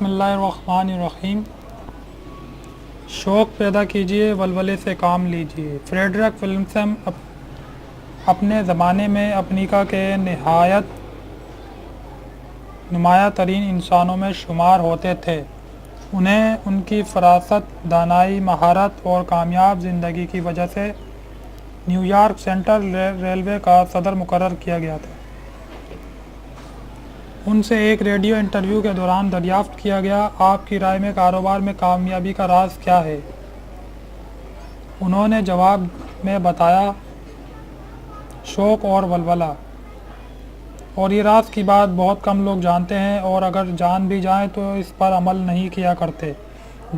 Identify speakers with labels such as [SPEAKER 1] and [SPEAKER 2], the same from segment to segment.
[SPEAKER 1] بسم اللہ الرحمن الرحیم۔ شوق پیدا کیجیے، ولولے سے کام لیجیے۔ فریڈرک ولسن اپنے زمانے میں افریقہ کے نہایت نمایاں ترین انسانوں میں شمار ہوتے تھے۔ انہیں ان کی فراست، دانائی، مہارت اور کامیاب زندگی کی وجہ سے نیو یارک سینٹرل ریلوے کا صدر مقرر کیا گیا تھا۔ ان سے ایک ریڈیو انٹرویو کے دوران دریافت کیا گیا، آپ کی رائے میں کاروبار میں کامیابی کا راز کیا ہے؟ انہوں نے جواب میں بتایا، شوق اور ولولہ۔ اور یہ راز کی بات بہت کم لوگ جانتے ہیں، اور اگر جان بھی جائیں تو اس پر عمل نہیں کیا کرتے۔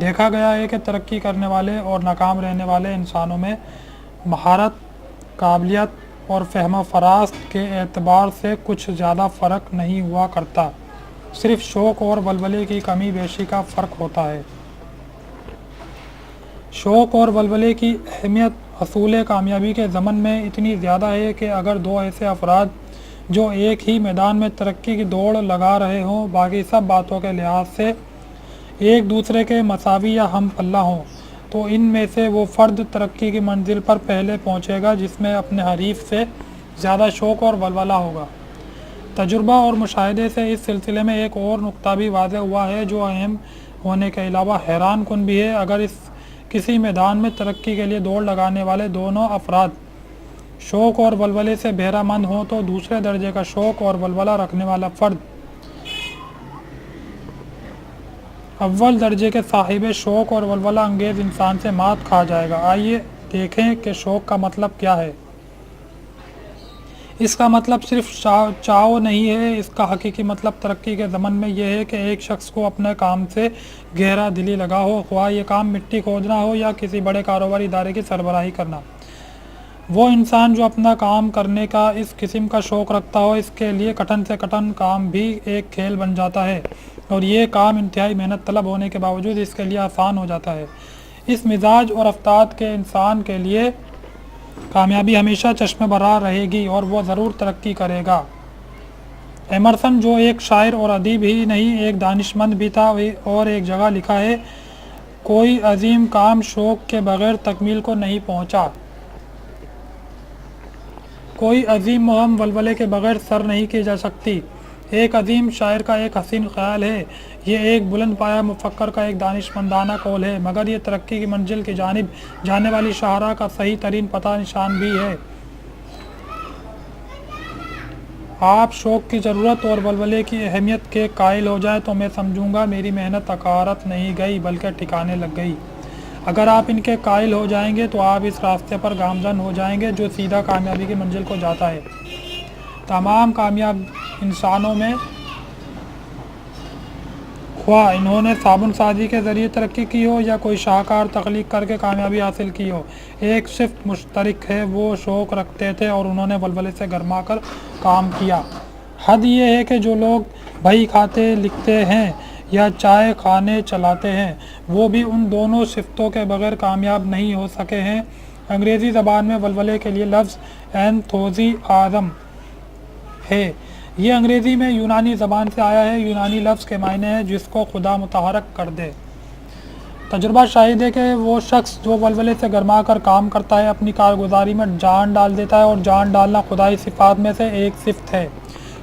[SPEAKER 1] دیکھا گیا ہے کہ ترقی کرنے والے اور ناکام رہنے والے انسانوں میں مہارت، قابلیت اور فہم و فراست کے اعتبار سے کچھ زیادہ فرق نہیں ہوا کرتا، صرف شوق اور ولولے کی کمی بیشی کا فرق ہوتا ہے۔ شوق اور ولولے کی اہمیت حصول کامیابی کے ضمن میں اتنی زیادہ ہے کہ اگر دو ایسے افراد جو ایک ہی میدان میں ترقی کی دوڑ لگا رہے ہوں، باقی سب باتوں کے لحاظ سے ایک دوسرے کے مساوی یا ہم پلہ ہوں، تو ان میں سے وہ فرد ترقی کی منزل پر پہلے پہنچے گا جس میں اپنے حریف سے زیادہ شوق اور ولولہ ہوگا۔ تجربہ اور مشاہدے سے اس سلسلے میں ایک اور نقطہ بھی واضح ہوا ہے جو اہم ہونے کے علاوہ حیران کن بھی ہے۔ اگر کسی میدان میں ترقی کے لیے دوڑ لگانے والے دونوں افراد شوق اور ولولے سے بہرہ مند ہوں تو دوسرے درجے کا شوق اور ولولہ رکھنے والا فرد اول درجے کے صاحب شوق اور ولولہ انگیز انسان سے مات کھا جائے گا۔ آئیے دیکھیں کہ شوق کا مطلب کیا ہے۔ اس کا مطلب صرف چاو نہیں ہے، اس کا حقیقی مطلب ترقی کے ضمن میں یہ ہے کہ ایک شخص کو اپنے کام سے گہرا دلی لگا ہو، خواہ یہ کام مٹی کھودنا ہو یا کسی بڑے کاروباری ادارے کی سربراہی کرنا۔ وہ انسان جو اپنا کام کرنے کا اس قسم کا شوق رکھتا ہو، اس کے لیے کٹھن سے کٹھن کام بھی ایک کھیل بن جاتا ہے، اور یہ کام انتہائی محنت طلب ہونے کے باوجود اس کے لیے آسان ہو جاتا ہے۔ اس مزاج اور افتاد کے انسان کے لیے کامیابی ہمیشہ چشم برآں رہے گی اور وہ ضرور ترقی کرے گا۔ ایمرسن، جو ایک شاعر اور ادیب ہی نہیں ایک دانش مند بھی تھا، اور ایک جگہ لکھا ہے، کوئی عظیم کام شوق کے بغیر تکمیل کو نہیں پہنچا۔ کوئی عظیم مہم ولولے کے بغیر سر نہیں کی جا سکتی۔ ایک عظیم شاعر کا ایک حسین خیال ہے، یہ ایک بلند پایہ مفکر کا ایک دانش مندانہ قول ہے، مگر یہ ترقی کی منزل کی جانب جانے والی شاہراہ کا صحیح ترین پتہ نشان بھی ہے۔ آپ شوق کی ضرورت اور ولولے کی اہمیت کے قائل ہو جائیں تو میں سمجھوں گا میری محنت اکارت نہیں گئی بلکہ ٹھکانے لگ گئی۔ اگر آپ ان کے قائل ہو جائیں گے تو آپ اس راستے پر گامزن ہو جائیں گے جو سیدھا کامیابی کی منزل کو جاتا ہے۔ تمام کامیاب انسانوں میں، خواہ انہوں نے صابن سازی کے ذریعے ترقی کی ہو یا کوئی شاہکار تخلیق کر کے کامیابی حاصل کی ہو، ایک صفت مشترک ہے، وہ شوق رکھتے تھے اور انہوں نے ولولے سے گرما کر کام کیا۔ حد یہ ہے کہ جو لوگ بہی کھاتے لکھتے ہیں یا چائے خانے چلاتے ہیں، وہ بھی ان دونوں صفتوں کے بغیر کامیاب نہیں ہو سکے ہیں۔ انگریزی زبان میں ولولے کے لیے لفظ انتھوزیازم ہے۔ یہ انگریزی میں یونانی زبان سے آیا ہے۔ یونانی لفظ کے معنی ہے جس کو خدا متحرک کر دے۔ تجربہ شاہد ہے کہ وہ شخص جو ولولے سے گرما کر کام کرتا ہے اپنی کارگزاری میں جان ڈال دیتا ہے، اور جان ڈالنا خدائی صفات میں سے ایک صفت ہے۔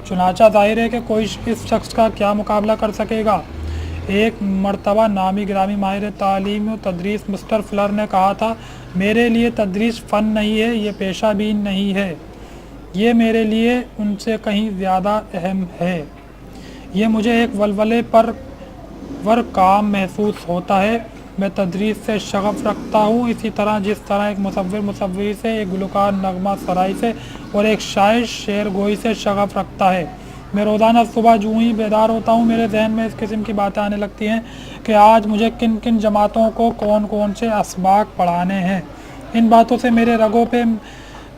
[SPEAKER 1] چنانچہ ظاہر ہے کہ کوئی اس شخص کا کیا مقابلہ کر سکے گا۔ ایک مرتبہ نامی گرامی ماہر تعلیم و تدریس مسٹر فلر نے کہا تھا، میرے لیے تدریس فن نہیں ہے، یہ پیشہ بھی نہیں ہے، یہ میرے لیے ان سے کہیں زیادہ اہم ہے۔ یہ مجھے ایک ولولے پر کام محسوس ہوتا ہے۔ میں تدریس سے شغف رکھتا ہوں، اسی طرح جس طرح ایک مصور مصوری سے، ایک گلوکار نغمہ سرائی سے اور ایک شاعر شعر گوئی سے شغف رکھتا ہے۔ میں روزانہ صبح جو ہی بیدار ہوتا ہوں میرے ذہن میں اس قسم کی باتیں آنے لگتی ہیں کہ آج مجھے کن کن جماعتوں کو کون کون سے اسباق پڑھانے ہیں۔ ان باتوں سے میرے رگوں پہ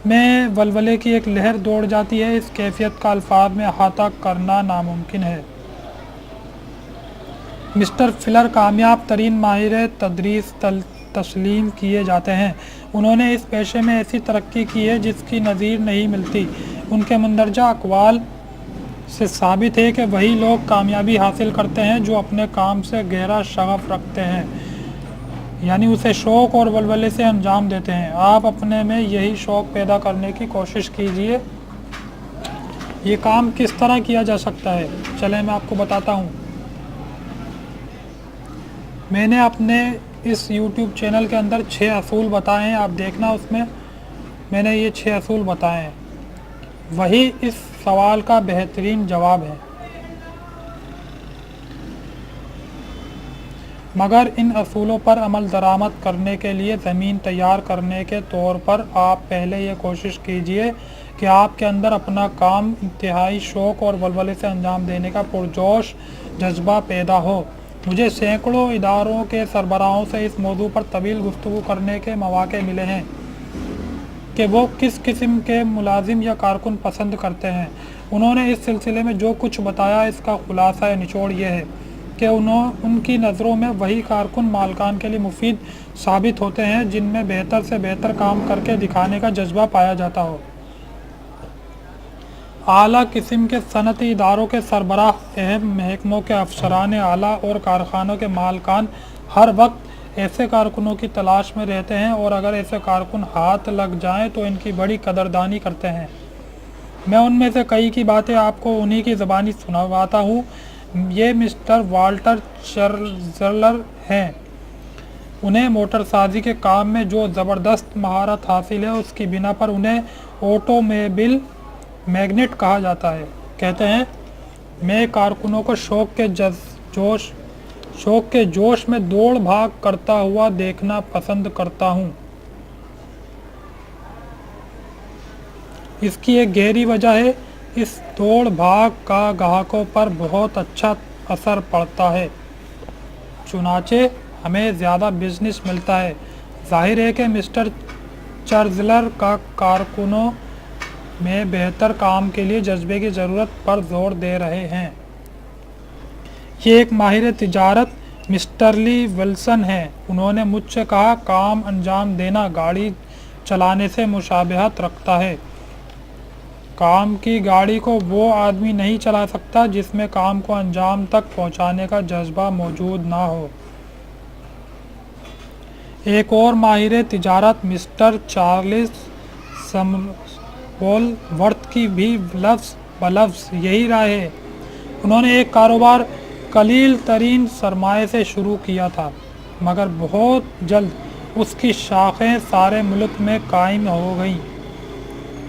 [SPEAKER 1] میں ولولے کی ایک لہر دوڑ جاتی ہے۔ اس کیفیت کا الفاظ میں احاطہ کرنا ناممکن ہے۔ مسٹر فلر کامیاب ترین ماہر تدریس تسلیم کیے جاتے ہیں۔ انہوں نے اس پیشے میں ایسی ترقی کی ہے جس کی نظیر نہیں ملتی۔ ان کے مندرجہ اقوال سے ثابت ہے کہ وہی لوگ کامیابی حاصل کرتے ہیں جو اپنے کام سے گہرا شغف رکھتے ہیں، یعنی اسے شوق اور ولولے سے انجام دیتے ہیں۔ آپ اپنے میں یہی شوق پیدا کرنے کی کوشش کیجیے۔ یہ کام کس طرح کیا جا سکتا ہے؟ چلیں میں آپ کو بتاتا ہوں۔ میں نے اپنے اس یوٹیوب چینل کے اندر 6 اصول بتائے ہیں، آپ دیکھنا اس میں نے یہ 6 اصول بتائے ہیں، وہی اس سوال کا بہترین جواب ہے۔ مگر ان اصولوں پر عمل درآمد کرنے کے لیے زمین تیار کرنے کے طور پر آپ پہلے یہ کوشش کیجئے کہ آپ کے اندر اپنا کام انتہائی شوق اور ولولے سے انجام دینے کا پرجوش جذبہ پیدا ہو۔ مجھے سینکڑوں اداروں کے سربراہوں سے اس موضوع پر طویل گفتگو کرنے کے مواقع ملے ہیں کہ وہ کس قسم کے ملازم یا کارکن پسند کرتے ہیں۔ انہوں نے اس سلسلے میں جو کچھ بتایا، اس کا خلاصہ نچوڑ یہ ہے کہ ان کی نظروں میں وہی کارکن مالکان کے لیے مفید ثابت ہوتے ہیں جن میں بہتر سے بہتر کام کر کے دکھانے کا جذبہ پایا جاتا ہو۔ اعلیٰ قسم کے صنعتی اداروں کے سربراہ، اہم محکموں کے افسران اعلیٰ اور کارخانوں کے مالکان ہر وقت ایسے کارکنوں کی تلاش میں رہتے ہیں، اور اگر ایسے کارکن ہاتھ لگ جائیں تو ان کی بڑی قدردانی کرتے ہیں۔ میں ان میں سے کئی کی باتیں آپ کو انہی کی زبانی سنواتا ہوں۔ یہ مسٹر والٹر چرزلر ہیں۔ انہیں موٹر سازی کے کام میں جو زبردست مہارت حاصل ہے، اس کی بنا پر انہیں آٹوموبائل میگنٹ کہا جاتا ہے۔ کہتے ہیں، میں کارکنوں کو شوق کے جوش میں دوڑ بھاگ کرتا ہوا دیکھنا پسند کرتا ہوں۔ اس کی ایک گہری وجہ ہے، اس دوڑ بھاگ کا گاہکوں پر بہت اچھا اثر پڑتا ہے، چنانچہ ہمیں زیادہ بزنس ملتا ہے۔ ظاہر ہے کہ مسٹر چرزلر کا کارکنوں میں بہتر کام کے لیے جذبے کی ضرورت پر زور دے رہے ہیں۔ یہ ایک ماہر تجارت مسٹر لی ولسن ہیں۔ انہوں نے مجھ سے کہا، کام انجام دینا گاڑی چلانے سے مشابہت رکھتا ہے۔ کام کی گاڑی کو وہ آدمی نہیں چلا سکتا جس میں کام کو انجام تک پہنچانے کا جذبہ موجود نہ ہو۔ ایک اور ماہر تجارت مسٹر چارلس سمرول ورتھ کی بھی لفظ بلفظ یہی رائے ہے۔ انہوں نے ایک کاروبار قلیل ترین سرمایے سے شروع کیا تھا، مگر بہت جلد اس کی شاخیں سارے ملک میں قائم ہو گئیں۔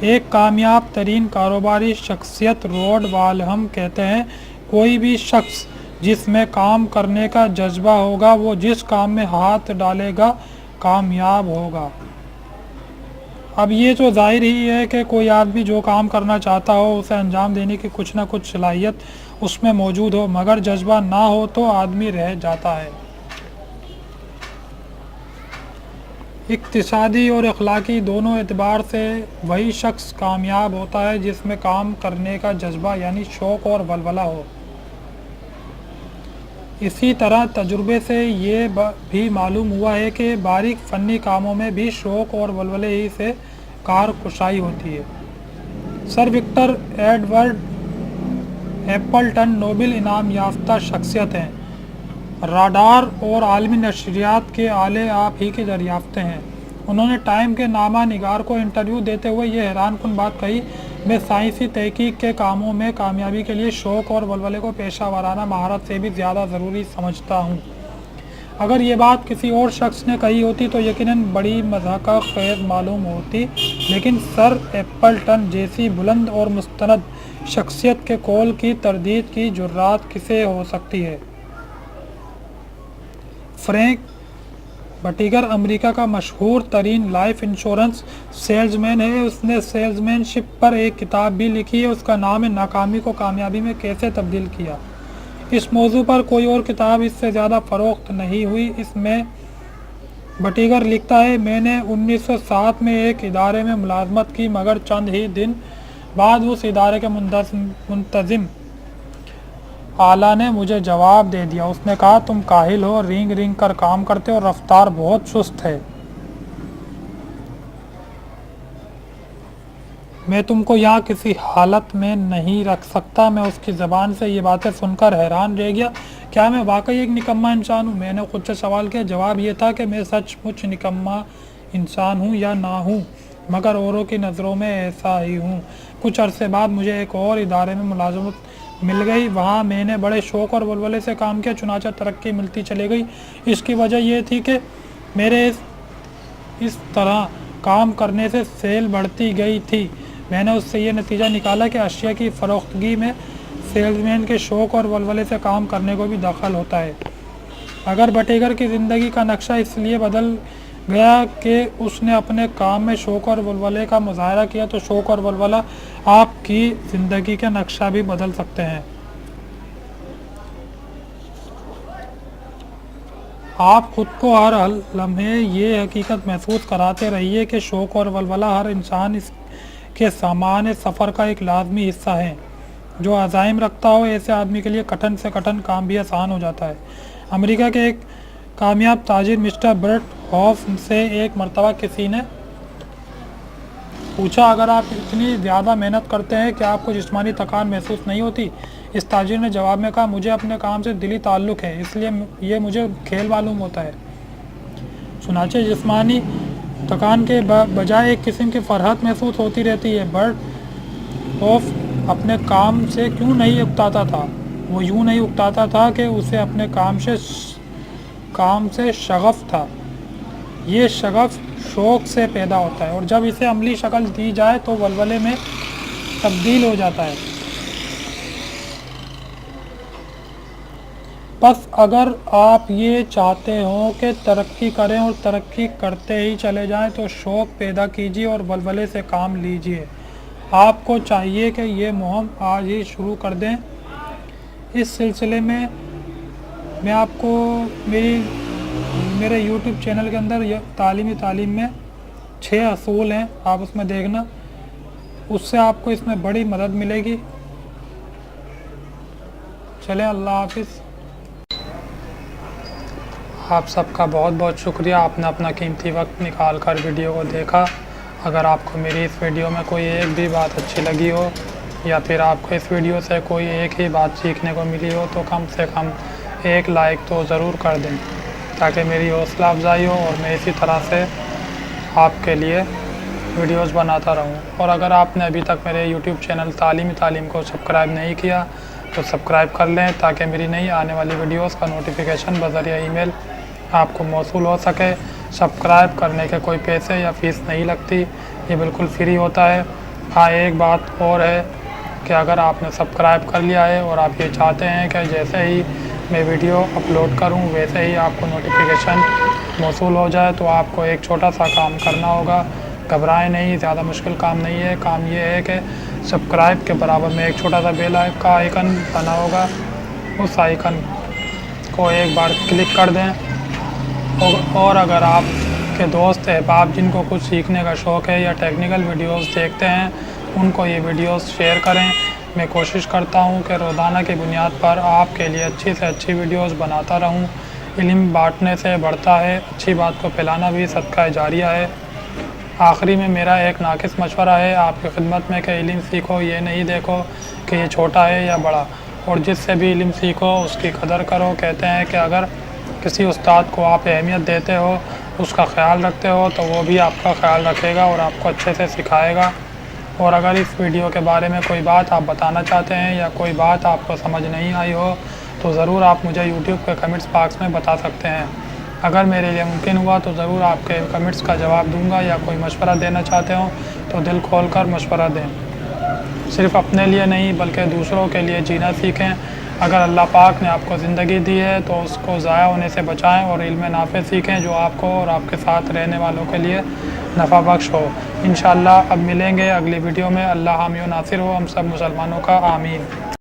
[SPEAKER 1] ایک کامیاب ترین کاروباری شخصیت روڈ والہم کہتے ہیں، کوئی بھی شخص جس میں کام کرنے کا جذبہ ہوگا، وہ جس کام میں ہاتھ ڈالے گا کامیاب ہوگا۔ اب یہ تو ظاہر ہی ہے کہ کوئی آدمی جو کام کرنا چاہتا ہو، اسے انجام دینے کی کچھ نہ کچھ صلاحیت اس میں موجود ہو، مگر جذبہ نہ ہو تو آدمی رہ جاتا ہے۔ اقتصادی اور اخلاقی دونوں اعتبار سے وہی شخص کامیاب ہوتا ہے جس میں کام کرنے کا جذبہ یعنی شوق اور ولولہ ہو۔ اسی طرح تجربے سے یہ بھی معلوم ہوا ہے کہ باریک فنی کاموں میں بھی شوق اور ولولے ہی سے کار کشائی ہوتی ہے۔ سر وکٹر ایڈورڈ ایپلٹن نوبل انعام یافتہ شخصیت ہیں۔ راڈار اور عالمی نشریات کے آلے آپ ہی کے دریافتے ہیں۔ انہوں نے ٹائم کے نامہ نگار کو انٹرویو دیتے ہوئے یہ حیران کن بات کہی، میں سائنسی تحقیق کے کاموں میں کامیابی کے لیے شوق اور ولولے کو پیشہ ورانہ مہارت سے بھی زیادہ ضروری سمجھتا ہوں۔ اگر یہ بات کسی اور شخص نے کہی ہوتی تو یقیناً بڑی مضحکہ خیز معلوم ہوتی، لیکن سر ایپلٹن جیسی بلند اور مستند شخصیت کے قول کی تردید کی جرات کسے ہو سکتی ہے؟ فرینک بٹیگر امریکہ کا مشہور ترین لائف انشورنس سیلز مین ہے۔ اس نے سیلز مین شپ پر ایک کتاب بھی لکھی ہے، اس کا نام ہے ناکامی کو کامیابی میں کیسے تبدیل کیا۔ اس موضوع پر کوئی اور کتاب اس سے زیادہ فروخت نہیں ہوئی۔ اس میں بٹیگر لکھتا ہے، میں نے 1907 میں ایک ادارے میں ملازمت کی، مگر چند ہی دن بعد اس ادارے کے منتظم اعلیٰ نے مجھے جواب دے دیا۔ اس نے کہا، تم کاہل ہو، رینگ رینگ کر کام کرتے ہو، رفتار بہت سست ہے۔ میں تم کو یہاں کسی حالت میں نہیں رکھ سکتا۔ میں اس کی زبان سے یہ باتیں سن کر حیران رہ گیا۔ کیا میں واقعی ایک نکما انسان ہوں؟ میں نے خود سے سوال کیا۔ جواب یہ تھا کہ میں سچ مچ نکما انسان ہوں یا نہ ہوں، مگر اوروں کی نظروں میں ایسا ہی ہوں۔ کچھ عرصے بعد مجھے ایک اور ادارے میں ملازمت مل گئی۔ وہاں میں نے بڑے شوق اور ولولے سے کام کیا، چنانچہ ترقی ملتی چلی گئی۔ اس کی وجہ یہ تھی کہ میرے اس طرح کام کرنے سے سیل بڑھتی گئی تھی۔ میں نے اس سے یہ نتیجہ نکالا کہ اشیاء کی فروختگی میں سیلز مین کے شوق اور ولولے سے کام کرنے کو بھی دخل ہوتا ہے۔ اگر بٹیگر کی زندگی کا نقشہ اس لیے بدل گیا کہ اس نے اپنے کام میں شوق اور ولولے کا مظاہرہ کیا، تو شوق اور ولولہ آپ کی زندگی کا نقشہ بھی بدل سکتے ہیں۔ آپ خود کو ہر لمحے یہ حقیقت محسوس کراتے رہیے کہ شوق اور ولولہ ہر انسان کے سامان سفر کا ایک لازمی حصہ ہے۔ جو عزائم رکھتا ہو، ایسے آدمی کے لیے کٹھن سے کٹھن کام بھی آسان ہو جاتا ہے۔ امریکہ کے ایک کامیاب تاجر مسٹر برٹ ہوف سے ایک مرتبہ کسی نے پوچھا، اگر آپ اتنی زیادہ محنت کرتے ہیں کہ آپ کو جسمانی تھکان محسوس نہیں ہوتی؟ اس تاجر نے جواب میں کہا، مجھے اپنے کام سے دلی تعلق ہے، اس لیے یہ مجھے کھیل معلوم ہوتا ہے۔ چنانچہ جسمانی تھکان کے بجائے ایک قسم کی فرحت محسوس ہوتی رہتی ہے۔ برٹ ہوف اپنے کام سے کیوں نہیں اکتاتا تھا؟ وہ یوں نہیں اکتاتا تھا کہ اسے اپنے کام سے شغف تھا۔ یہ شغف شوق سے پیدا ہوتا ہے، اور جب اسے عملی شکل دی جائے تو ولولے میں تبدیل ہو جاتا ہے۔ بس اگر آپ یہ چاہتے ہوں کہ ترقی کریں اور ترقی کرتے ہی چلے جائیں، تو شوق پیدا کیجیے اور ولولے سے کام لیجیے۔ آپ کو چاہیے کہ یہ مہم آج ہی شروع کر دیں۔ اس سلسلے میں میں آپ کو میرے یوٹیوب چینل کے اندر تعلیم میں 6 اصول ہیں، آپ اس میں دیکھنا، اس سے آپ کو اس میں بڑی مدد ملے گی۔ چلیں، اللہ حافظ۔ آپ سب کا بہت بہت شکریہ، آپ نے اپنا قیمتی وقت نکال کر ویڈیو کو دیکھا۔ اگر آپ کو میری اس ویڈیو میں کوئی ایک بھی بات اچھی لگی ہو، یا پھر آپ کو اس ویڈیو سے کوئی ایک ہی بات سیکھنے کو ملی ہو، تو کم سے کم ایک لائک تو ضرور کر دیں، تاکہ میری حوصلہ افزائی ہو اور میں اسی طرح سے آپ کے لیے ویڈیوز بناتا رہوں۔ اور اگر آپ نے ابھی تک میرے یوٹیوب چینل تعلیم کو سبسکرائب نہیں کیا تو سبسکرائب کر لیں، تاکہ میری نئی آنے والی ویڈیوز کا نوٹیفیکیشن بذریعہ ای میل آپ کو موصول ہو سکے۔ سبسکرائب کرنے کے کوئی پیسے یا فیس نہیں لگتی، یہ بالکل فری ہوتا ہے۔ ہاں، ایک بات اور ہے کہ اگر آپ نے سبسکرائب کر لیا ہے اور آپ یہ چاہتے ہیں کہ جیسے ہی میں ویڈیو اپلوڈ کروں ویسے ہی آپ کو نوٹیفیکیشن موصول ہو جائے، تو آپ کو ایک چھوٹا سا کام کرنا ہوگا۔ گھبرائیں نہیں، زیادہ مشکل کام نہیں ہے۔ کام یہ ہے کہ سبسکرائب کے برابر میں ایک چھوٹا سا بیل کا آئیکن بنا ہوگا، اس آئیکن کو ایک بار کلک کر دیں۔ اور اگر آپ کے دوست احباب جن کو کچھ سیکھنے کا شوق ہے یا ٹیکنیکل ویڈیوز دیکھتے ہیں، ان کو یہ ویڈیوز شیئر کریں۔ میں کوشش کرتا ہوں کہ روزانہ کی بنیاد پر آپ کے لیے اچھی سے اچھی ویڈیوز بناتا رہوں۔ علم بانٹنے سے بڑھتا ہے، اچھی بات کو پھیلانا بھی صدقہ جاریہ ہے۔ آخری میں میرا ایک ناقص مشورہ ہے آپ کی خدمت میں کہ علم سیکھو، یہ نہیں دیکھو کہ یہ چھوٹا ہے یا بڑا، اور جس سے بھی علم سیکھو اس کی قدر کرو۔ کہتے ہیں کہ اگر کسی استاد کو آپ اہمیت دیتے ہو، اس کا خیال رکھتے ہو، تو وہ بھی آپ کا خیال رکھے گا اور آپ کو اچھے سے سکھائے گا۔ اور اگر اس ویڈیو کے بارے میں کوئی بات آپ بتانا چاہتے ہیں یا کوئی بات آپ کو سمجھ نہیں آئی ہو، تو ضرور آپ مجھے یوٹیوب کے کمنٹس باکس میں بتا سکتے ہیں۔ اگر میرے لیے ممکن ہوا تو ضرور آپ کے کمنٹس کا جواب دوں گا، یا کوئی مشورہ دینا چاہتے ہوں تو دل کھول کر مشورہ دیں۔ صرف اپنے لیے نہیں بلکہ دوسروں کے لیے جینا سیکھیں۔ اگر اللہ پاک نے آپ کو زندگی دی ہے تو اس کو ضائع ہونے سے بچائیں اور علم نافع سیکھیں جو آپ کو اور آپ کے ساتھ رہنے والوں کے لیے نفع بخش ہو۔ انشاءاللہ اب ملیں گے اگلی ویڈیو میں۔ اللہ حامی و ناصر ہو ہم سب مسلمانوں کا، آمین۔